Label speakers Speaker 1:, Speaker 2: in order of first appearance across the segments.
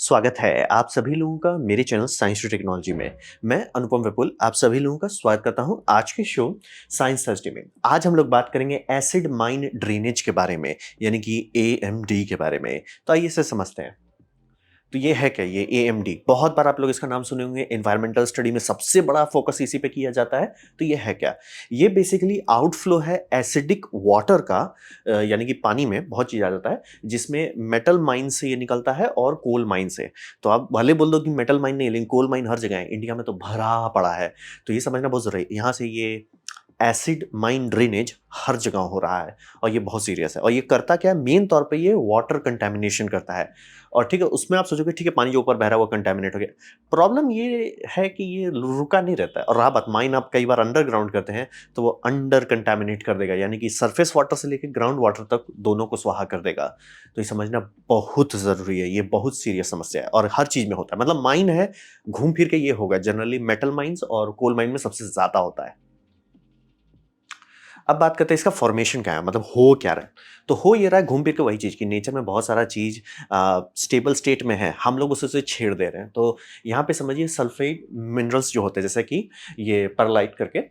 Speaker 1: स्वागत है आप सभी लोगों का मेरे चैनल साइंस टू टेक्नोलॉजी में। मैं अनुपम विपुल आप सभी लोगों का स्वागत करता हूं आज के शो साइंस थर्सडे में। आज हम लोग बात करेंगे एसिड माइन ड्रेनेज के बारे में, यानी कि एएमडी के बारे में। तो आइए इसे समझते हैं। तो ये है क्या, ये एएमडी बहुत बार आप लोग इसका नाम सुने होंगे। एनवायरमेंटल स्टडी में सबसे बड़ा फोकस इसी पे किया जाता है। तो ये है क्या, ये बेसिकली आउटफ्लो है एसिडिक वाटर का, यानी कि पानी में बहुत चीज आ जाता है जिसमें मेटल माइन से ये निकलता है और कोल माइन से। तो आप भले बोल दो कि मेटल माइन नहीं, लेकिन कोल माइन हर जगह है, इंडिया में तो भरा पड़ा है। तो ये समझना बहुत जरूरी है। यहाँ से ये एसिड माइन ड्रेनेज हर जगह हो रहा है और ये बहुत सीरियस है। और ये करता क्या है, मेन तौर पे ये वाटर कंटेमिनेशन करता है। और ठीक है, उसमें आप सोचोगे ठीक है पानी जो ऊपर बह रहा है वो कंटेमिनेट हो गया। प्रॉब्लम ये है कि ये रुका नहीं रहता है। और रहा बात माइन, आप कई बार अंडरग्राउंड करते हैं तो वो अंडर कंटेमिनेट कर देगा, यानी कि सरफेस वाटर से लेकर ग्राउंड वाटर तक दोनों को स्वाहा कर देगा। तो ये समझना बहुत जरूरी है, ये बहुत सीरियस समस्या है और हर चीज में होता है। मतलब माइन है, घूम फिर के ये होगा। जनरली मेटल माइंस और कोल माइन में सबसे ज्यादा होता है। अब बात करते हैं इसका फॉर्मेशन क्या है, मतलब हो क्या रहा है। तो हो ये रहा है घूम फिर के वही चीज की नेचर में बहुत सारा चीज स्टेबल स्टेट में है, हम लोग उसे छेड़ दे रहे हैं। तो यहाँ पे समझिए सल्फेट मिनरल्स जो होते हैं, जैसे कि ये परलाइट करके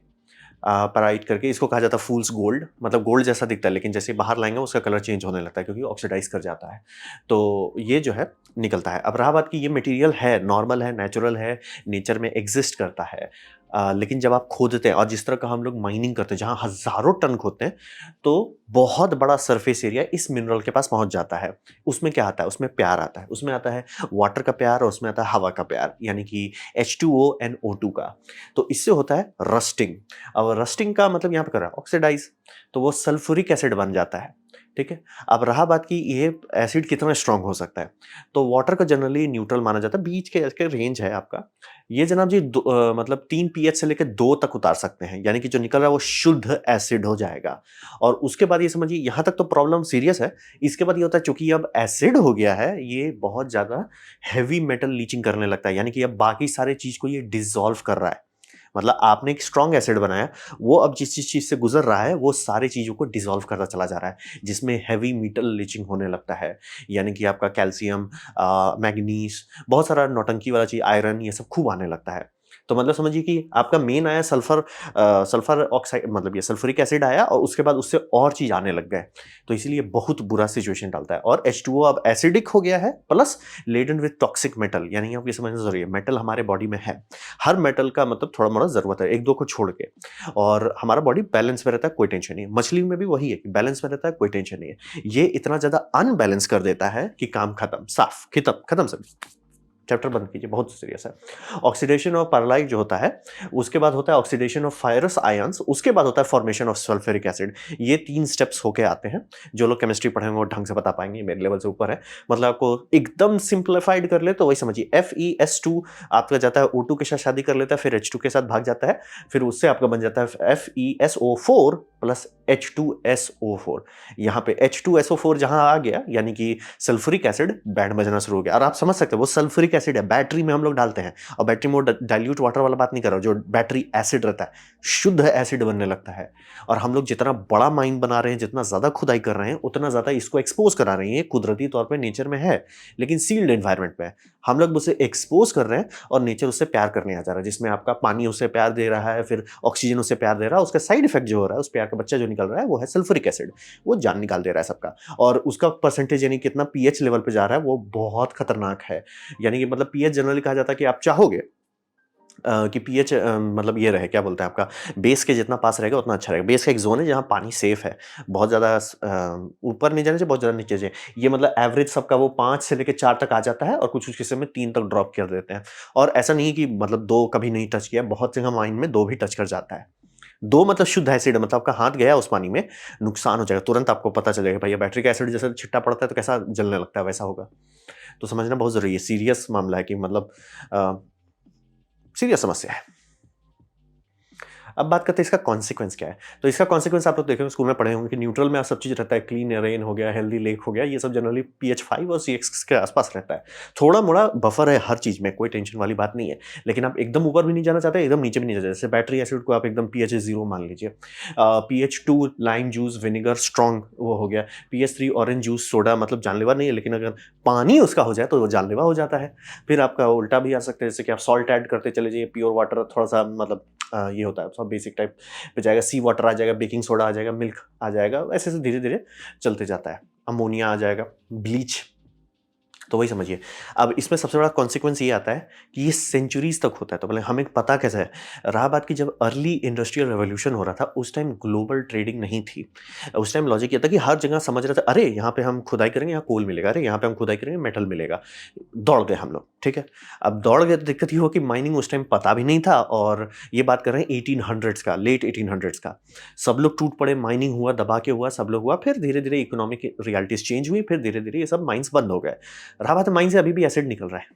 Speaker 1: पराइट करके इसको कहा जाता है फूल्स गोल्ड। मतलब गोल्ड जैसा दिखता है, लेकिन जैसे बाहर लाएंगे उसका कलर चेंज होने लगता है क्योंकि ऑक्सीडाइज कर जाता है। तो ये जो है निकलता है। अब रहा बात कि ये मटेरियल है, नॉर्मल है, नेचुरल है, नेचर में एग्जिस्ट करता है। लेकिन जब आप खोदते हैं और जिस तरह का हम लोग माइनिंग करते हैं जहाँ हजारों टन खोदते हैं, तो बहुत बड़ा सरफेस एरिया इस मिनरल के पास पहुंच जाता है। उसमें क्या आता है, उसमें प्यार आता है, उसमें आता है वाटर का प्यार और उसमें आता है हवा का प्यार, यानी कि H2O and O2 का। तो इससे होता है रस्टिंग। अब रस्टिंग का मतलब यहाँ पे कर रहा है ऑक्सीडाइज, तो वो सल्फ्यूरिक एसिड बन जाता है। ठीक है। अब रहा बात कि ये एसिड कितना स्ट्रांग हो सकता है, तो वाटर का जनरली न्यूट्रल माना जाता है, बीच के रेंज है आपका। ये जनाब जी मतलब 3 pH से लेकर 2 तक उतार सकते हैं, यानी कि जो निकल रहा है वो शुद्ध एसिड हो जाएगा। और उसके बाद ये समझिए यहाँ तक तो प्रॉब्लम सीरियस है। इसके बाद ये होता है चूंकि अब एसिड हो गया है, ये बहुत ज्यादा हैवी मेटल लीचिंग करने लगता है, यानी कि अब बाकी सारे चीज को ये डिसॉल्व कर रहा है। मतलब आपने एक स्ट्रॉन्ग एसिड बनाया, वो अब जिस जिस चीज से गुजर रहा है वो सारी चीजों को डिसॉल्व करता चला जा रहा है, जिसमें हैवी मेटल लीचिंग होने लगता है। यानी कि आपका कैल्शियम, मैग्नीज, बहुत सारा नौटंकी वाला चीज, आयरन, ये सब खूब आने लगता है। तो मतलब समझिए कि आपका मेन आया सल्फर, सल्फर ऑक्साइड, मतलब ये सल्फ्यूरिक एसिड आया और उसके बाद उससे और चीज आने लग गए। तो इसीलिए बहुत बुरा सिचुएशन डालता है। और H2O अब एसिडिक हो गया है, plus laden with toxic metal. यानी आप ये समझना जरूरी है, मेटल हमारे बॉडी में है, हर मेटल का मतलब थोड़ा मोड़ा जरूरत है, एक दो को छोड़ के। और हमारा बॉडी बैलेंस में रहता है, कोई टेंशन नहीं है। मछली में भी वही है कि बैलेंस में रहता है, कोई टेंशन नहीं है। ये इतना ज्यादा अनबैलेंस कर देता है कि काम खत्म, साफ खत्म खत्म सब। चैप्टर बंद कीजिए, बहुत सीरियस है। ऑक्सीडेशन ऑफ परलाइट जो होता है, उसके बाद होता है ऑक्सीडेशन ऑफ फायरस आयंस, उसके बाद होता है फॉर्मेशन ऑफ सल्फ्यूरिक एसिड। ये 3 स्टेप्स होके आते हैं। जो लोग केमिस्ट्री पढ़ेंगे वो ढंग से बता पाएंगे, मेरे लेवल से ऊपर है। मतलब आपको एकदम सिंप्लीफाइड कर ले तो वही समझिए, FeS2 आपका जाता है O2 के साथ शादी कर लेता है, फिर H2 के साथ भाग जाता है, फिर उससे आपका बन जाता है FeSO4 प्लस H2SO4। यहाँ पे H2SO4 जहां आ गया, यानी कि सल्फ्यूरिक एसिड, बैंड बजना शुरू हो गया। और आप समझ सकते हैं वो सल्फ्यूरिक एसिड है, बैटरी में हम लोग डालते हैं, और बैटरी में डाइल्यूट वाटर वाला बात नहीं कर रहा, जो बैटरी एसिड रहता है, शुद्ध एसिड बनने लगता है। और हम लोग जितना बड़ा माइन बना रहे हैं, जितना ज्यादा खुदाई कर रहे हैं, उतना ज्यादा इसको एक्सपोज करा रहे हैं। ये कुदरती तौर पर नेचर में है, लेकिन सील्ड एनवायरमेंट में हम लोग उसे एक्सपोज कर रहे हैं और नेचर उससे प्यार करने आ जा रहा है, जिसमें आपका पानी उसे प्यार दे रहा है, फिर ऑक्सीजन उसे प्यार दे रहा है। उसका साइड इफेक्ट जो हो रहा है, उस प्यार का बच्चा जो निकल रहा है, वो है सल्फ्यूरिक एसिड। वो जान निकाल दे रहा है सबका। और उसका परसेंटेज यानी कितना पीएच लेवल पे जा रहा है, वो बहुत खतरनाक है। यानी कि मतलब पीएच जनरली कहा जाता है कि आप चाहोगे कि पीएच मतलब ये रहे, क्या बोलते हैं, आपका बेस के जितना पास रहेगा उतना अच्छा रहेगा। बेस का एक जोन है जहाँ पानी सेफ है, बहुत ज़्यादा ऊपर नहीं जाना चाहिए, बहुत ज़्यादा नीचे चाहिए। ये मतलब एवरेज सबका वो 5 से लेकर 4 तक आ जाता है, और कुछ कुछ किस्से में 3 तक ड्रॉप कर देते हैं। और ऐसा नहीं कि मतलब 2 कभी नहीं टच किया, बहुत जगह माइन में 2 भी टच कर जाता है। 2 मतलब शुद्ध एसिड है, मतलब आपका हाथ गया उस पानी में, नुकसान हो जाएगा, तुरंत आपको पता चलेगा भैया बैटरी का एसिड जैसे छिट्टा पड़ता है तो कैसा जलने लगता है, वैसा होगा। तो समझना बहुत जरूरी है, सीरियस मामला है कि मतलब सीरियस समस्या है। अब बात करते हैं इसका कॉन्सिक्वेंस क्या है। तो इसका कॉन्सिक्वेंस आप लोग देखे होंगे, स्कूल में पढ़े होंगे कि न्यूट्रल में सब चीज़ रहता है, क्लीन रेन हो गया, हेल्दी लेक हो गया, ये सब जनरली पीएच 5 और सीएक्स के आसपास रहता है। थोड़ा मोड़ा बफर है हर चीज़ में, कोई टेंशन वाली बात नहीं है। लेकिन आप एकदम ऊपर भी नहीं जाना चाहते, एकदम नीचे भी नहीं जाना चाहते। जैसे बैटरी एसिड को आप एकदम पीएच 0 मान लीजिए। PH 2 lime juice vinegar strong वो हो गया। पीएच 3 ऑरेंज जूस सोडा, मतलब जानलेवा नहीं है, लेकिन अगर पानी उसका हो जाए तो वो जानलेवा हो जाता है। फिर आपका उल्टा भी आ सकता है, जैसे कि आप सॉल्ट ऐड करते चले जाइए, प्योर वाटर थोड़ा सा मतलब ये होता है सब बेसिक टाइप पे जाएगा, सी वाटर आ जाएगा, बेकिंग सोडा आ जाएगा, मिल्क आ जाएगा, ऐसे ऐसे धीरे धीरे चलते जाता है। अमोनिया आ जाएगा, ब्लीच। तो वही समझिए। अब इसमें सबसे बड़ा कॉन्सिक्वेंस ये आता है कि ये सेंचुरीज तक होता है। तो मतलब हमें पता कैसे है, रहा बात की जब अर्ली इंडस्ट्रियल रेवोल्यूशन हो रहा था उस टाइम ग्लोबल ट्रेडिंग नहीं थी। उस टाइम लॉजिक ये था कि हर जगह समझ रहे थे, अरे यहाँ पे हम खुदाई करेंगे यहाँ कोल मिलेगा, अरे यहाँ पे हम खुदाई करेंगे मेटल मिलेगा। दौड़ गए हम लोग, ठीक है। अब दौड़ गए तो दिक्कत ये हो कि माइनिंग उस टाइम पता भी नहीं था, और ये बात कर रहे हैं 1800s का, लेट 1800s का। सब लोग टूट पड़े, माइनिंग हुआ, दबा के हुआ, सब लोग हुआ, फिर धीरे धीरे इकोनॉमिक रियलिटीज चेंज हुई, फिर धीरे धीरे ये सब माइंस बंद हो गए। रहा बात है, माइन से अभी भी एसिड निकल रहा है,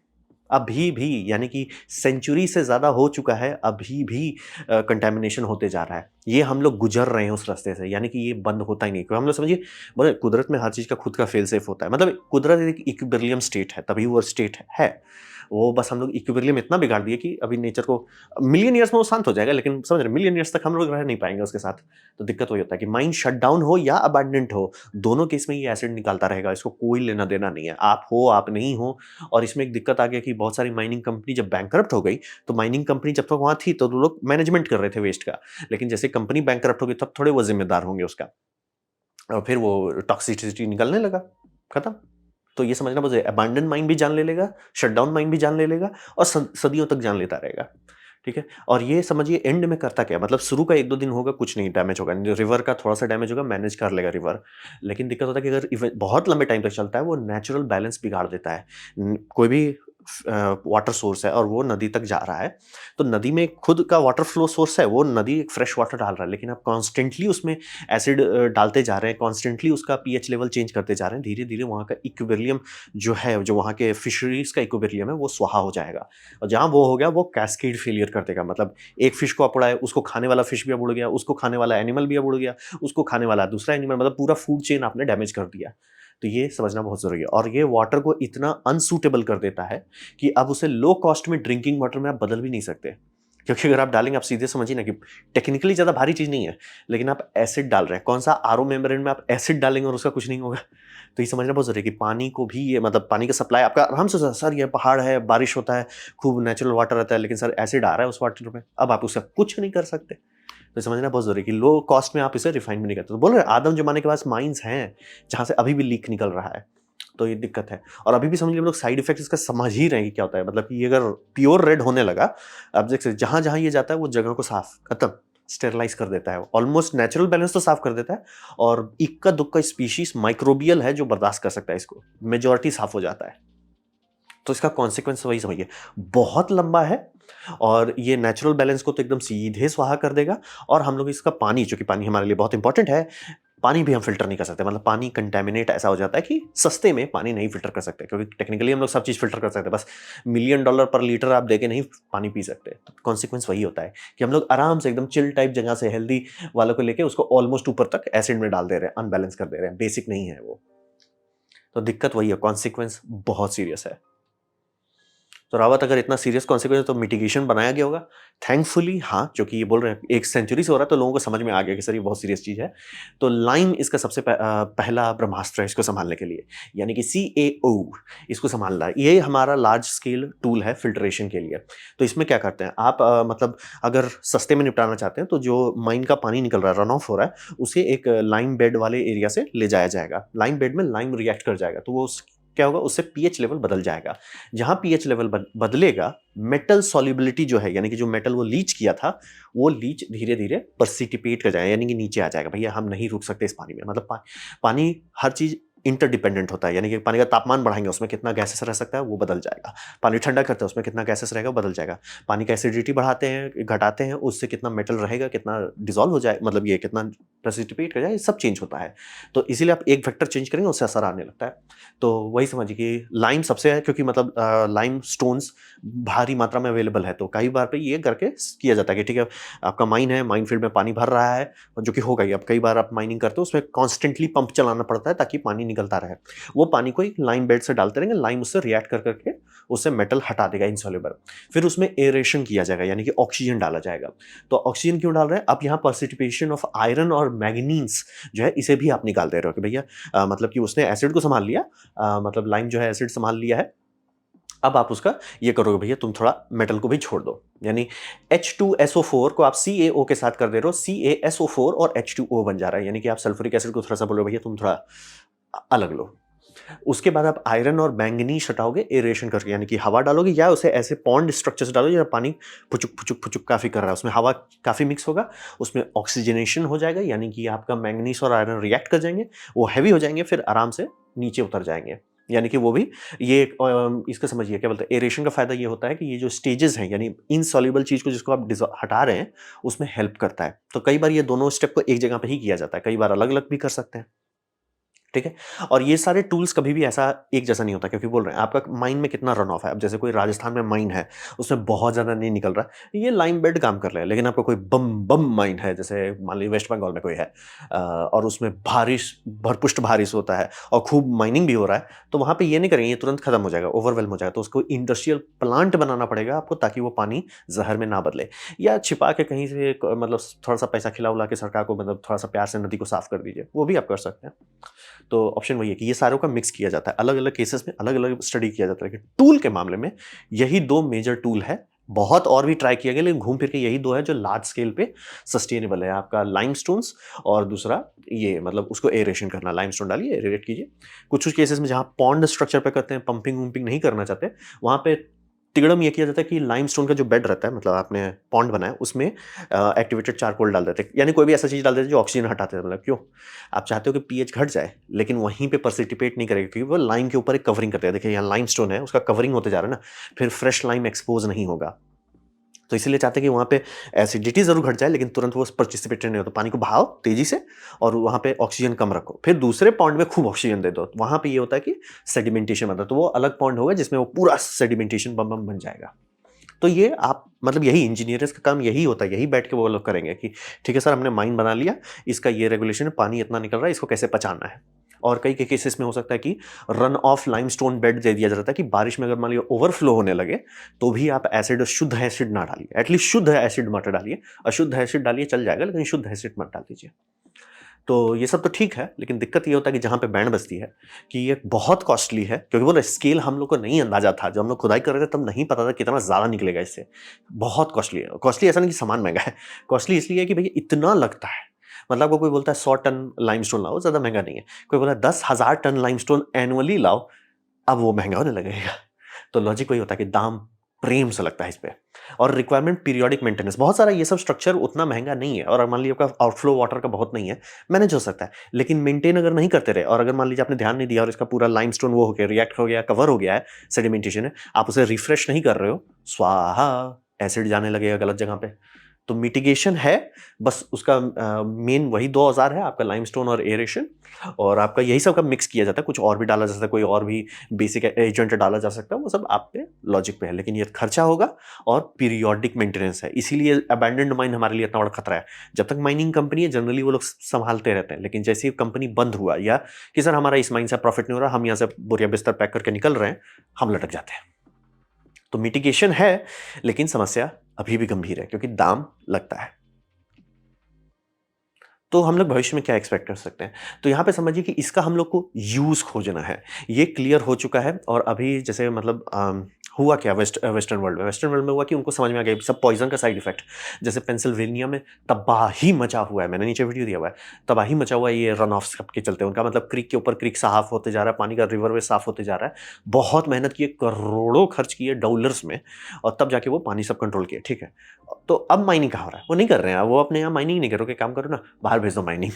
Speaker 1: अभी भी, यानी कि सेंचुरी से ज़्यादा हो चुका है, अभी भी कंटेमिनेशन होते जा रहा है। ये हम लोग गुजर रहे हैं उस रास्ते से, यानी कि ये बंद होता ही नहीं। क्योंकि हम लोग समझिए, बोले कुदरत में हर चीज़ का खुद का फेल सेफ होता है। मतलब कुदरत एक इक्विलिब्रियम स्टेट है, तभी वो स्टेट है। वो बस हम लोग इक्विलिब्रियम इतना बिगाड़ दिए कि अभी नेचर को मिलियन ईयर्स में वो शांत हो जाएगा, लेकिन समझ रहे, मिलियन ईयर्स तक हम लोग रह नहीं पाएंगे उसके साथ। तो दिक्कत वही होता है कि माइन शट डाउन हो या अबैंडन्ड हो, दोनों केस में ये एसिड निकालता रहेगा, इसको कोई लेना देना नहीं है, आप हो आप नहीं हो। और इसमें एक दिक्कत आ गया कि बहुत सारी माइनिंग कंपनी जब बैंकरप्ट हो गई, तो माइनिंग कंपनी जब तक वहाँ थी तो लोग मैनेजमेंट कर रहे थे वेस्ट का, लेकिन जैसे कंपनी बैंकरप्ट हो गई तब थोड़े वो जिम्मेदार होंगे उसका, और फिर वो टॉक्सिसिटी निकलने लगा, खत्म। तो ये समझना, बस अबैंडन माइन भी जान ले लेगा, शटडाउन माइन भी जान ले लेगा, और सदियों तक जान लेता रहेगा, ठीक है। और ये समझिए एंड में करता क्या, मतलब शुरू का 1-2 दिन होगा, कुछ नहीं डैमेज होगा, रिवर का थोड़ा सा डैमेज होगा, मैनेज कर लेगा रिवर। लेकिन दिक्कत होता है कि अगर बहुत लंबे टाइम तक चलता है, वो नेचुरल बैलेंस बिगाड़ देता है। कोई भी वाटर सोर्स है और वो नदी तक जा रहा है, तो नदी में खुद का वाटर फ्लो सोर्स है, वो नदी एक फ्रेश वाटर डाल रहा है, लेकिन आप कॉन्स्टेंटली उसमें एसिड डालते जा रहे हैं, कॉन्स्टेंटली उसका पीएच लेवल चेंज करते जा रहे हैं, धीरे धीरे वहाँ का इक्विलिब्रियम जो है, जो वहाँ के फिशरीज का इक्विलिब्रियम है, वो स्वाहा हो जाएगा। और जहाँ वो हो गया, वो कैस्केड फेलियर कर देगा। मतलब एक फिश को आप उड़ाए, उसको खाने वाला फिश भी अब उड़ गया, उसको खाने वाला एनिमल भी अब उड़ गया, उसको खाने वाला दूसरा एनिमल, मतलब पूरा फूड चेन आपने डैमेज कर दिया। तो ये समझना बहुत जरूरी है। और ये वाटर को इतना अनसूटेबल कर देता है कि अब उसे लो कॉस्ट में ड्रिंकिंग वाटर में आप बदल भी नहीं सकते। क्योंकि अगर आप डालेंगे, आप सीधे समझिए ना कि टेक्निकली ज़्यादा भारी चीज़ नहीं है, लेकिन आप एसिड डाल रहे हैं। कौन सा आरओ मेम्ब्रेन में आप एसिड डालेंगे और उसका कुछ नहीं होगा। तो ये समझना बहुत ज़रूरी है कि पानी को भी, ये मतलब पानी का सप्लाई आपका आराम से, सर ये पहाड़ है, बारिश होता है, खूब नेचुरल वाटर रहता है, लेकिन सर एसिड आ रहा है उस वाटर में, अब आप उसका कुछ नहीं कर सकते। तो समझना बहुत ज़रूरी है कि लो कॉस्ट में आप इसे रिफाइन भी नहीं करते। तो बोल रहे हैं, आदम ज़माने के पास माइंस हैं, जहाँ से अभी भी लीक निकल रहा है। तो ये दिक्कत है। और अभी भी समझ लीजिए हम लोग साइड इफेक्ट इसका समझ ही रहे हैं कि क्या होता है। मतलब कि ये अगर प्योर रेड होने लगा, अब देख सकते जहाँ जहाँ ये जाता है वो जगह को साफ, खत्म, स्टेरलाइज कर देता है, ऑलमोस्ट नेचुरल बैलेंस तो साफ कर देता है। और इक्का दुक्का स्पीशीज माइक्रोबियल है जो बर्दाश्त कर सकता है इसको, मेजोरिटी साफ हो जाता है। तो इसका कॉन्सिक्वेंस वही समझिए, बहुत लंबा है, और ये नेचुरल बैलेंस को तो एकदम सीधे स्वाहा कर देगा। और हम लोग इसका पानी, जो कि पानी हमारे लिए बहुत इंपॉर्टेंट है, पानी भी हम फ़िल्टर नहीं कर सकते। मतलब पानी कंटैमिनेट ऐसा हो जाता है कि सस्ते में पानी नहीं फ़िल्टर कर सकते, क्योंकि टेक्निकली हम लोग सब चीज़ फ़िल्टर कर सकते हैं, बस मिलियन डॉलर पर लीटर आप देके नहीं पानी पी सकते। तो कॉन्सिक्वेंस वही होता है कि हम लोग आराम से एकदम चिल टाइप जगह से हेल्दी वालों को लेके उसको ऑलमोस्ट ऊपर तक एसिड में डाल दे रहे हैं, अनबैलेंस कर दे रहे हैं, बेसिक नहीं है वो। तो दिक्कत वही है, कॉन्सिक्वेंस बहुत सीरियस है। तो रावत, अगर इतना सीरियस कॉन्सिक्वेंस है तो मिटिगेशन बनाया गया होगा। थैंकफुली हाँ, जो कि ये बोल रहे हैं 1 सेंचुरी से हो रहा है, तो लोगों को समझ में आ गया कि सर ये बहुत सीरियस चीज़ है। तो लाइम इसका सबसे पहला ब्रह्मास्त्र है इसको संभालने के लिए, यानी कि CaO इसको संभालना है। ये हमारा लार्ज स्केल टूल है फिल्ट्रेशन के लिए। तो इसमें क्या करते हैं आप, मतलब अगर सस्ते में निपटाना चाहते हैं, तो जो माइन का पानी निकल रहा है, रन ऑफ हो रहा है, उसे एक लाइम बेड वाले एरिया से ले जाया जाएगा। लाइम बेड में लाइम रिएक्ट कर जाएगा, तो वो क्या होगा, उससे पीएच लेवल बदल जाएगा। जहां पीएच लेवल बदलेगा, मेटल सॉल्युबिलिटी जो है, यानी कि जो मेटल वो लीच किया था, वो लीच धीरे धीरे परसिटिपेट कर जाएगा, यानी कि नीचे आ जाएगा। भैया हम नहीं रुक सकते इस पानी में। मतलब पानी हर चीज इंटरडिपेंडेंट होता है, यानी कि पानी का तापमान बढ़ाएंगे उसमें कितना गैसेस रह सकता है वो बदल जाएगा, पानी ठंडा करते हैं उसमें कितना गैसेस रहेगा वो बदल जाएगा, पानी का एसिडिटी बढ़ाते हैं घटाते हैं उससे कितना मेटल रहेगा, कितना डिजोल्व हो जाए, मतलब ये कितना प्रेसिपिटेट कर जाए, ये सब चेंज होता है। तो इसीलिए आप एक फैक्टर चेंज करेंगे उससे असर आने लगता है। तो वही समझिए कि लाइम सबसे है, क्योंकि मतलब लाइम स्टोन्स भारी मात्रा में अवेलेबल है, तो कई बार पे ये करके किया जाता है कि ठीक है आपका माइन है, माइन फील्ड में पानी भर रहा है, जो कि होगा ही, अब कई बार आप माइनिंग करते हो उसमें कॉन्स्टेंटली पंप चलाना पड़ता है ताकि पानी निकलता रहे। वो पानी को एक लाइम बेड से डालते रहेंगे, लाइम उससे रिएक्ट कर करके उससे मेटल हटा देगा इनसॉल्युबल। फिर उसमें एरेशन किया जाएगा, यानी कि ऑक्सीजन डाला जाएगा। तो ऑक्सीजन क्यों डाल रहे हैं? अब यहाँ पार्टिसिपेशन ऑफ आयरन और मैग्नीज जो है इसे भी आप निकाल दे रहे हो कि भैया मतलब कि उसने एसिड को संभाल लिया, मतलब लाइम जो है एसिड संभाल लिया है, अब आप उसका ये करोगे भैया तुम थोड़ा मेटल को भी छोड़ दो, यानी H2SO4 को आप CaO के साथ कर दे रहे हो, CaSO4 और H2O बन जा रहा है, यानी कि आप सल्फ्यूरिक एसिड को थोड़ा सा बोलो भैया तुम थोड़ा अलग लो। उसके बाद आप आयरन और मैंगनीज हटाओगे एरेशन करके, यानी कि हवा डालोगे या उसे ऐसे पॉन्ड स्ट्रक्चर से डालोगे या पानी फुचुक फुचुक फुचुक काफी कर रहा है, उसमें हवा काफी मिक्स होगा, उसमें ऑक्सीजनेशन हो जाएगा, यानी कि आपका मैंगनीज और आयरन रिएक्ट कर जाएंगे, वो हैवी हो जाएंगे, फिर आराम से नीचे उतर जाएंगे। यानी कि वो भी ये इसका समझिए क्या बोलते हैं, एरेशन का फायदा ये होता है कि ये जो स्टेजेस हैं, यानी इनसॉल्युबल चीज को जिसको आप हटा रहे हैं उसमें हेल्प करता है। तो कई बार ये दोनों स्टेप को एक जगह पे ही किया जाता है, कई बार अलग अलग भी कर सकते हैं। ठीक है। और ये सारे टूल्स कभी भी ऐसा एक जैसा नहीं होता, क्योंकि बोल रहे हैं आपका माइन में कितना रन ऑफ है। अब जैसे कोई राजस्थान में माइन है उसमें बहुत ज्यादा नहीं निकल रहा, ये लाइम बेड काम कर रहा है, लेकिन आपका कोई बम बम माइन है, जैसे मान लीजिए वेस्ट बंगाल में कोई है और उसमें बारिश भरपुष्ट बारिश होता है और खूब माइनिंग भी हो रहा है, तो वहां पे ये नहीं करेंगे, ये तुरंत खत्म हो जाएगा, ओवरवेलम हो जाएगा, तो उसको इंडस्ट्रियल प्लांट बनाना पड़ेगा आपको ताकि वो पानी जहर में ना बदले, या छिपा के कहीं से मतलब थोड़ा सा पैसा खिला उला के सरकार को, मतलब थोड़ा सा प्यार से नदी को साफ कर दीजिए, वो भी आप कर सकते हैं। तो ऑप्शन वही है कि ये सारों का मिक्स किया जाता है, अलग अलग केसेस में अलग अलग स्टडी किया जाता है, कि टूल के मामले में यही दो मेजर टूल है। बहुत और भी ट्राई किया गया, लेकिन घूम फिर के यही दो है जो लार्ज स्केल पे सस्टेनेबल है, आपका लाइमस्टोन्स और दूसरा ये मतलब उसको एरेशन करना, लाइमस्टोन डालिए एरेट कीजिए। कुछ कुछ केसेस में जहां पॉन्ड स्ट्रक्चर पे करते हैं, पंपिंग वम्पिंग नहीं करना चाहते, वहां पे तिगड़म ये किया जाता है कि लाइमस्टोन का जो बेड रहता है, मतलब आपने पॉन्ड बनाया उसमें एक्टिवेटेड चारकोल डाल देते हैं, यानी कोई भी ऐसा चीज डाल देते हैं जो ऑक्सीजन हटाते हैं। मतलब क्यों? आप चाहते हो कि पीएच घट जाए, लेकिन वहीं पे परसिटिपेट नहीं करेगा, क्योंकि वो लाइम के ऊपर एक कवरिंग करते हैं। देखिए यहाँ लाइमस्टोन है, उसका कवरिंग होते जा रहा है ना, फिर फ्रेश लाइम एक्सपोज नहीं होगा, तो इसीलिए चाहते हैं कि वहाँ पे एसिडिटी जरूर घट जाए, लेकिन तुरंत वो पार्टिसिपेट नहीं हो, तो पानी को बहाओ तेजी से और वहाँ पे ऑक्सीजन कम रखो, फिर दूसरे पॉन्ड में खूब ऑक्सीजन दे दो, वहाँ पे ये होता है कि सेडिमेंटेशन बनता है, तो वो अलग पॉन्ड होगा जिसमें वो पूरा सेडिमेंटेशन बम बम बन जाएगा। तो ये आप मतलब यही इंजीनियर्स का काम यही होता है, यही बैठ के वो लोग करेंगे कि ठीक है सर हमने माइन बना लिया, इसका ये रेगुलेशन है, पानी इतना निकल रहा है, इसको कैसे पचाना है। और कई के केसेस में हो सकता है कि रन ऑफ लाइमस्टोन बेड दे दिया जाता है, कि बारिश में अगर मान लीजिए ओवरफ्लो होने लगे तो भी आप एसिड, शुद्ध एसिड ना डालिए, एटलीस्ट शुद्ध एसिड मत डालिए, अशुद्ध एसिड डालिए चल जाएगा, लेकिन शुद्ध एसिड मत डाल दीजिए। तो ये सब तो ठीक है, लेकिन दिक्कत ये होता है कि जहाँ पे बैंड बजती है कि ये बहुत कॉस्टली है, क्योंकि वो स्केल हम लोग को नहीं अंदाजा था, जब हम लोग खुदाई कर रहे थे तब नहीं पता था कितना ज़्यादा निकलेगा इससे। बहुत कॉस्टली है, कॉस्टली ऐसा नहीं कि सामान महंगा है, कॉस्टली इसलिए है कि भैया इतना लगता है। मतलब आपको कोई बोलता है 100 टन लाइमस्टोन लाओ, ज़्यादा महंगा नहीं है। कोई बोला 10,000 टन लाइमस्टोन एनुअली लाओ, अब वो महंगा होने लगेगा। तो लॉजिक वही होता है कि दाम प्रेम से लगता है इस पे, और रिक्वायरमेंट पीरियोडिक मेंटेनेंस बहुत सारा, ये सब स्ट्रक्चर उतना महंगा नहीं है, और मान लीजिए आपका आउटफ्लो वाटर का बहुत नहीं है, मैनेज हो सकता है, लेकिन मेंटेन अगर नहीं करते रहे, और अगर मान लीजिए आपने ध्यान नहीं दिया और इसका पूरा लाइमस्टोन वो हो गया, रिएक्ट हो गया, कवर हो गया है सेडिमेंटेशन है, आप उसे रिफ्रेश नहीं कर रहे हो, स्वाहा, एसिड जाने लगेगा गलत जगह पे। तो मिटिगेशन है, बस उसका मेन वही दो औजार है आपका, लाइमस्टोन और एरेशन, और आपका यही सब का मिक्स किया जाता है, कुछ और भी डाला जा सकता है, कोई और भी बेसिक एजेंट डाला जा सकता है, वो सब आप पे लॉजिक पे है, लेकिन ये खर्चा होगा और पीरियोडिक मेंटेनेंस है, इसीलिए अबैंडन्ड माइन हमारे लिए इतना बड़ा खतरा है। जब तक माइनिंग कंपनी है जनरली वो लोग संभालते रहते हैं, लेकिन जैसे ही कंपनी बंद हुआ, या कि सर हमारा इस माइन से प्रॉफिट नहीं हो रहा, हम यहाँ से बोरिया बिस्तर पैक करके निकल रहे हैं, हम लटक जाते हैं। तो मिटिगेशन है, लेकिन समस्या अभी भी गंभीर है, क्योंकि दाम लगता है। तो हम लोग भविष्य में क्या एक्सपेक्ट कर सकते हैं? तो यहाँ पे समझिए कि इसका हम लोग को यूज खोजना है, ये क्लियर हो चुका है, और अभी जैसे मतलब हुआ क्या वेस्टर्न वर्ल्ड में? वेस्टर्न वर्ल्ड में हुआ कि उनको समझ में आ गया सब पॉइज़न का साइड इफ़ेक्ट। जैसे पेंसिल्वेनिया में तबाही मचा हुआ है, मैंने नीचे वीडियो दिया हुआ है, तबाही मचा हुआ है ये रन ऑफ्स के चलते। उनका मतलब क्रीक के ऊपर क्रीक साफ़ होते जा रहा है, पानी का रिवरवे साफ़ होते जा रहा है। बहुत मेहनत की है, करोड़ों खर्च किए डॉलर्स में और तब जाके वो पानी सब कंट्रोल किए, ठीक है। तो अब माइनिंग कहाँ हो रहा है? वो नहीं कर रहे हैं, वो अपने यहाँ माइनिंग नहीं कर रहे हो, एक काम करो ना, बाहर भेज दो माइनिंग।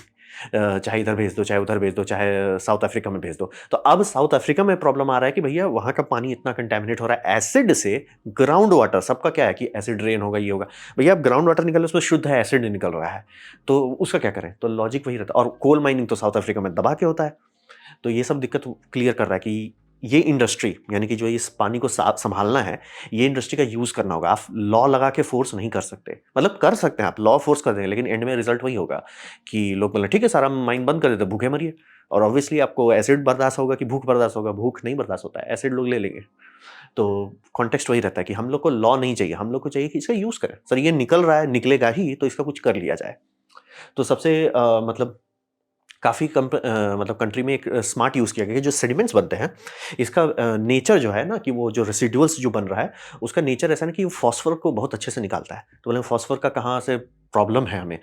Speaker 1: चाहे इधर भेज दो, चाहे उधर भेज दो, चाहे साउथ अफ्रीका में भेज दो। तो अब साउथ अफ्रीका में प्रॉब्लम आ रहा है कि भैया वहाँ का पानी इतना कंटैमिनेट हो रहा है एसिड से, ग्राउंड वाटर सबका क्या है कि एसिड रेन होगा, ये होगा। भैया अब ग्राउंड वाटर निकल रहा है, उसमें शुद्ध है, एसिड निकल रहा है, तो उसका क्या करें? तो लॉजिक वही रहता है और कोल माइनिंग तो साउथ अफ्रीका में दबा के होता है। तो ये सब दिक्कत क्लियर कर रहा है कि ये इंडस्ट्री यानी कि जो इस पानी को साफ संभालना है, ये इंडस्ट्री का यूज़ करना होगा। आप लॉ लगा के फोर्स नहीं कर सकते। मतलब कर सकते हैं आप, लॉ फोर्स कर देंगे, लेकिन एंड में रिजल्ट वही होगा कि लोग बोले ठीक है सारा माइन बंद कर देते, भूखे मरिए। और ऑब्वियसली आपको एसिड बर्दाश्त होगा कि भूख बर्दाश्त होगा? भूख नहीं बर्दाश्त होता है, एसिड लोग ले लेंगे। तो कॉन्टेक्स्ट वही रहता है कि हम लोग को लॉ नहीं चाहिए, हम लोग को चाहिए कि इसका यूज़ करें। सर ये निकल रहा है, निकलेगा ही, तो इसका कुछ कर लिया जाए। तो सबसे मतलब काफ़ी मतलब कंट्री में एक स्मार्ट यूज़ किया गया कि जो सेडिमेंट्स बनते हैं, इसका नेचर जो है ना कि वो जो रेसिडुअल्स जो बन रहा है, उसका नेचर ऐसा है ना कि वो फॉस्फोर को बहुत अच्छे से निकालता है। तो बोले फॉस्फोर का कहाँ से प्रॉब्लम है हमें?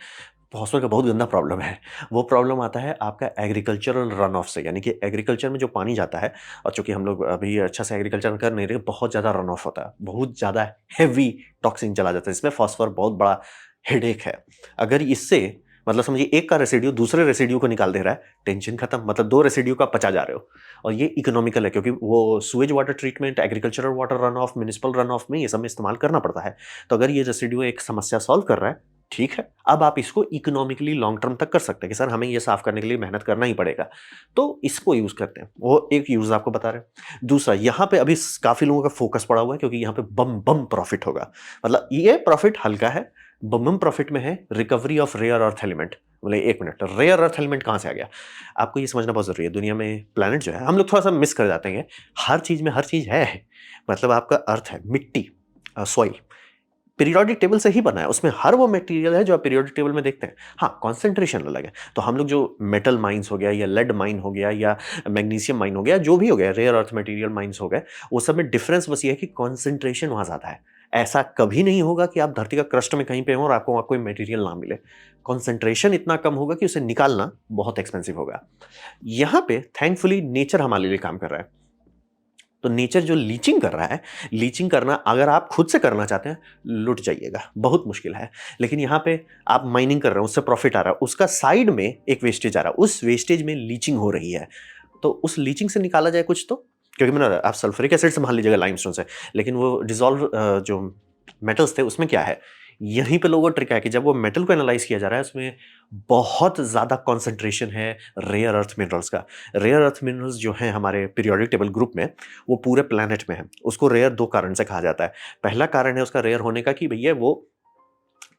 Speaker 1: फॉस्फोर का बहुत गंदा प्रॉब्लम है। वो प्रॉब्लम आता है आपका एग्रीकल्चरल रन ऑफ से, यानी कि एग्रीकल्चर में जो पानी जाता है और चूँकि हम लोग अभी अच्छा से एग्रीकल्चर कर नहीं रहे, बहुत ज़्यादा रन ऑफ होता है। बहुत ज़्यादा हेवी टॉक्सिन चला जाता है, इसमें फॉस्फोर बहुत बड़ा हेडेक है। अगर इससे मतलब समझिए एक का रेसिड्यू दूसरे रेसिड्यू को निकाल दे रहा है, टेंशन खत्म। मतलब 2 रेसिड्यू का पचा जा रहे हो और ये इकोनॉमिकल है क्योंकि वो sewage water treatment, agricultural water run of, municipal run of में ये सब में इस्तेमाल करना पड़ता है। तो अगर ये रेसिड्यू एक समस्या सॉल्व कर रहा है, ठीक है, अब आप इसको इकोनॉमिकली लॉन्ग टर्म तक कर सकते हैं कि सर हमें ये साफ करने के लिए मेहनत करना ही पड़ेगा। तो इसको यूज़ करते हैं। वो एक यूज़ आपको बता रहे हैं। दूसरा यहाँ पे अभी काफ़ी लोगों का फोकस पड़ा हुआ है क्योंकि यहाँ पे बम बम प्रॉफिट होगा। मतलब ये प्रॉफिट हल्का है, बम प्रॉफिट में है recovery of rare earth element. बोले 1 मिनट, रेयर अर्थ एलिमेंट कहाँ से आ गया? आपको ये समझना बहुत ज़रूरी है। दुनिया में प्लैनेट जो है, हम लोग थोड़ा-सा मिस कर जाते हैं। हर चीज़ में हर चीज़ है। मतलब आपका अर्थ है, मिट्टी सॉइल पीरियोडिक टेबल से ही बना है। उसमें हर वो मटेरियल है जो आप पीरियोडिक टेबल में देखते हैं। हाँ, कॉन्सेंट्रेशन अलग है। तो हम लोग जो मेटल माइन्स हो गया या लेड माइन हो गया या मैग्नीशियम माइन हो गया, जो भी हो गया, रेयर अर्थ मटेरियल माइन्स हो गए, वो सब में डिफरेंस बस ये है कि कॉन्सेंट्रेशन वहाँ ज़्यादा है। ऐसा कभी नहीं होगा कि आप धरती का क्रस्ट में कहीं पे हो और आपको वहाँ कोई मटेरियल ना मिले। कॉन्सेंट्रेशन इतना कम होगा कि उसे निकालना बहुत एक्सपेंसिव होगा। यहाँ पे थैंकफुली नेचर हमारे लिए काम कर रहा है। तो नेचर जो लीचिंग कर रहा है, लीचिंग करना अगर आप खुद से करना चाहते हैं, लुट जाइएगा, बहुत मुश्किल है। लेकिन यहाँ पे आप माइनिंग कर रहे हो, उससे प्रॉफिट आ रहा है, उसका साइड में एक वेस्टेज आ रहा है, उस वेस्टेज में लीचिंग हो रही है। तो उस लीचिंग से निकाला जाए कुछ तो, क्योंकि मैंने आप सल्फ्यूरिक एसिड संभाल लीजिएगा लाइमस्टोन से, लेकिन वो डिसॉल्व जो मेटल्स थे उसमें क्या है? यहीं पे लोगों को ट्रिक है कि जब वो मेटल को एनालाइज़ किया जा रहा है, उसमें बहुत ज़्यादा कॉन्सन्ट्रेशन है रेयर अर्थ मिनरल्स का। रेयर अर्थ मिनरल्स जो हैं हमारे पीरियोडिक टेबल ग्रुप में, वो पूरे प्लैनेट में हैं। उसको रेयर 2 कारण से कहा जाता है। पहला कारण है उसका रेयर होने का कि भैया वो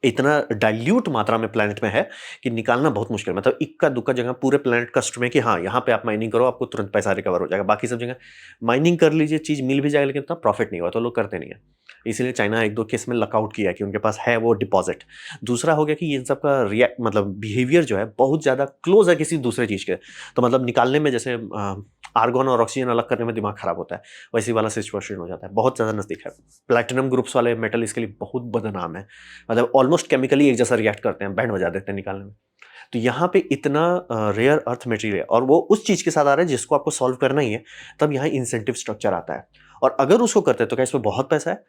Speaker 1: इतना डाइल्यूट मात्रा में प्लैनेट में है कि निकालना बहुत मुश्किल है। मतलब इक्का-दुक्का जगह पूरे प्लैनेट कस्ट में कि हाँ, यहाँ पे आप माइनिंग करो, आपको तुरंत पैसा रिकवर हो जाएगा। बाकी सब जगह माइनिंग कर लीजिए, चीज़ मिल भी जाएगा लेकिन उतना प्रॉफिट नहीं होगा, तो लोग करते नहीं हैं। इसीलिए चाइना 1-2 केस में लकआउट किया है कि उनके पास है वो डिपॉज़िट। दूसरा हो गया कि इन सब का मतलब बिहेवियर जो है बहुत ज़्यादा क्लोज़ है किसी दूसरे चीज़ के। तो मतलब निकालने में जैसे आर्गन और ऑक्सीजन अलग करने में दिमाग खराब होता है, वैसे वाला सिचुएशन हो जाता है। बहुत ज़्यादा नज़दीक है। प्लैटिनम ग्रुप्स वाले मेटल इसके लिए बहुत बदनाम है। मतलब ऑलमोस्ट केमिकली एक जैसा रिएक्ट करते हैं, बैंड बजा देते हैं निकालने में। तो यहाँ पे इतना रेयर अर्थ मटेरियल और वो उस चीज़ के साथ आ रहा है जिसको आपको सॉल्व करना ही है, तब यहाँ इंसेंटिव स्ट्रक्चर आता है। और अगर उसको करते हैं तो क्या इसमें बहुत पैसा है?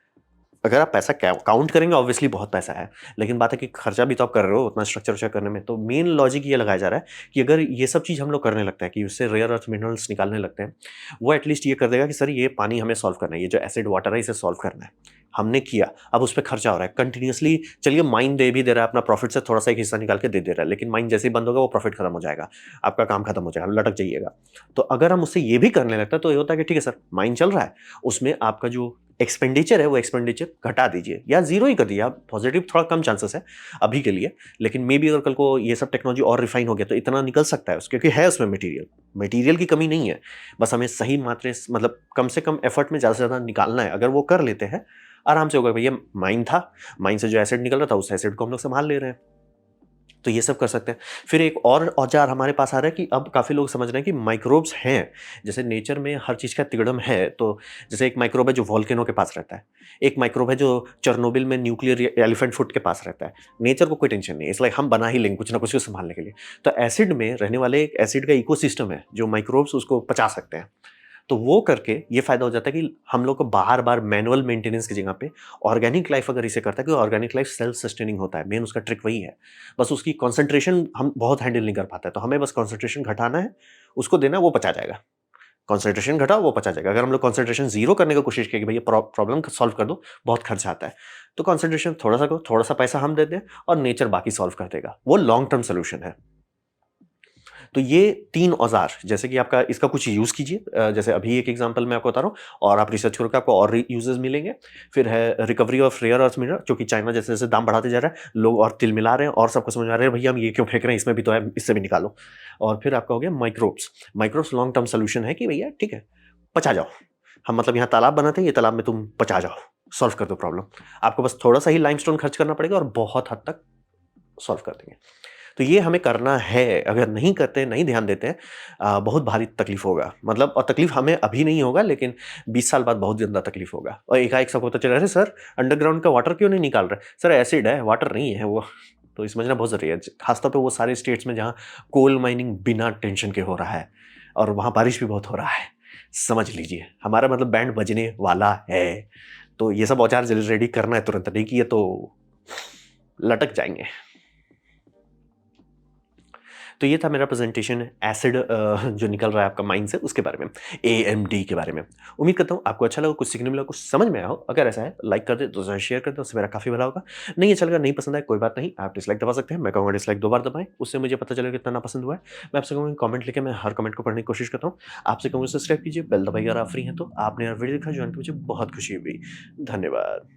Speaker 1: अगर आप पैसा काउंट करेंगे ऑब्वियसली बहुत पैसा है, लेकिन बात है कि खर्चा भी तो आप कर रहे हो उतना स्ट्रक्चर करने में। तो मेन लॉजिक ये लगाया जा रहा है कि अगर ये सब चीज़ हम लोग करने लगते हैं कि उससे रेयर अर्थ मिनरल्स निकालने लगते हैं, वो एटलीस्ट ये कर देगा कि सर ये पानी हमें सॉल्व करना है, ये जो एसिड वाटर है इसे सॉल्व करना है। हमने किया, अब उस पे खर्चा हो रहा है कंटिन्यूअसली। चलिए माइन दे भी दे रहा है, अपना प्रॉफिट से थोड़ा सा एक हिस्सा निकाल के दे दे रहा है, लेकिन माइन जैसे ही बंद होगा वो प्रॉफिट खत्म हो जाएगा, आपका काम खत्म हो जाएगा, लटक जाइएगा। तो अगर हम उससे ये भी करने लगता है तो ये होता है कि ठीक है सर माइन चल रहा है, उसमें आपका जो एक्सपेंडिचर है वो एक्सपेंडिचर घटा दीजिए या जीरो ही कर दिए आप। पॉजिटिव थोड़ा कम चांसेस है अभी के लिए, लेकिन मे बी अगर कल को ये सब टेक्नोलॉजी और रिफाइन हो गया तो इतना निकल सकता है क्योंकि है उसमें मटेरियल की कमी नहीं है। बस हमें सही मात्रा मतलब कम से कम एफर्ट में ज़्यादा से ज़्यादा निकालना है। अगर वो कर लेते हैं आराम से होगा। भैया माइन था, माइन से जो एसिड निकल रहा था उस एसिड को हम लोग संभाल ले रहे हैं। तो ये सब कर सकते हैं। फिर एक और औज़ार हमारे पास आ रहा है कि अब काफ़ी लोग समझ रहे हैं कि माइक्रोब्स हैं। जैसे नेचर में हर चीज़ का तिगड़म है, तो जैसे एक माइक्रोब है जो वोल्केनो के पास रहता है। एक माइक्रोब है जो चेरनोबिल में न्यूक्लियर एलिफेंट फुट के पास रहता है। नेचर को कोई टेंशन नहीं है, इट्स लाइक हम बना ही लेंगे कुछ ना कुछ को सँभालने के लिए। तो एसिड में रहने वाले एक एसिड का इकोसिस्टम है, जो माइक्रोब्स उसको पचा सकते हैं। तो वो करके ये फ़ायदा हो जाता है कि हम लोग को बार-बार मैनुअल मेंटेनेंस की जगह पे ऑर्गेनिक लाइफ़ अगर इसे करता है, क्योंकि ऑर्गेनिक लाइफ़ सेल्फ सस्टेनिंग होता है, मेन उसका ट्रिक वही है। बस उसकी कंसंट्रेशन हम बहुत हैंडल नहीं कर पाते, तो हमें बस कंसंट्रेशन घटाना है, उसको देना है, वो पचा जाएगा। कंसंट्रेशन घटाओ, वो पचा जाएगा। अगर हम लोग कंसंट्रेशन ज़ीरो करने की कोशिश किया कि भैया प्रॉब्लम सॉल्व कर दो, बहुत खर्चा आता है। तो कंसंट्रेशन थोड़ा-सा करो, थोड़ा-सा पैसा हम दे दें और नेचर बाकी सॉल्व कर देगा। वो लॉन्ग टर्म सॉल्यूशन है। तो ये 3 औज़ार जैसे कि आपका इसका कुछ यूज़ कीजिए, जैसे अभी एक एग्ज़ाम्पल मैं आपको बता रहा हूँ और आप रिसर्च करोगे आपको और यूज़ेज़ मिलेंगे। फिर है recovery of rare earth mineral, क्योंकि चाइना जैसे-जैसे दाम बढ़ाते जा रहा है, लोग और तिल मिला रहे हैं और सबको समझ में आ रहा है भैया हम ये क्यों फेंक रहे हैं, इसमें भी तो है, इससे भी निकालो। और फिर आपका हो गया microbes. Microbes long term solution है कि भैया ठीक है, पचा जाओ। हम मतलब यहाँ तालाब बनाते हैं, ये तालाब में तुम पचा जाओ, सॉल्व कर दो प्रॉब्लम। आपको बस थोड़ा-सा ही लाइमस्टोन खर्च करना पड़ेगा और बहुत हद तक सॉल्व कर देंगे। तो ये हमें करना है, अगर नहीं करते हैं, नहीं ध्यान देते हैं बहुत भारी तकलीफ होगा। मतलब और तकलीफ हमें अभी नहीं होगा, लेकिन 20 साल बाद बहुत ज़्यादा तकलीफ होगा। और एकाएक सबको पता चला, अरे सर अंडरग्राउंड का वाटर क्यों नहीं निकाल रहे? सर एसिड है, वाटर नहीं है वो। तो ये समझना बहुत ज़रूरी है। खासतौर पे वो सारे स्टेट्स में जहाँ कोल माइनिंग बिना टेंशन के हो रहा है और वहाँ बारिश भी बहुत हो रहा है। समझ लीजिए, हमारा मतलब बैंड बजने वाला है। तो ये सब औजार रेडी करना है तुरंत, नहीं किए तो लटक जाएँगे। तो ये था मेरा प्रेजेंटेशन एसिड जो निकल रहा है आपका माइंड से उसके बारे में, एएमडी के बारे में। उम्मीद करता हूँ आपको अच्छा लगा, कुछ सीखने मिला, कुछ समझ में आया हो। अगर ऐसा है लाइक कर दे, दूसरा शेयर कर दे, उससे मेरा काफ़ी भला होगा। नहीं अच्छा लगा, नहीं पसंद आया, कोई बात नहीं, आप डिसलाइक दबा सकते हैं। मैं कहूँगा डिसलाइक 2 बार दबाएँ, उससे मुझे पता चलेगा कितना नापसंद हुआ है। मैं आपसे कहूँगा कमेंट लिखें, मैं हर कमेंट को पढ़ने की कोशिश करता हूँ। आपसे कहूँगा सब्सक्राइब कीजिए, बेल दबाइए अगर आप फ्री हैं तो। आपने यार वीडियो देखा, ज्वाइन की मुझे बहुत खुशी हुई। धन्यवाद।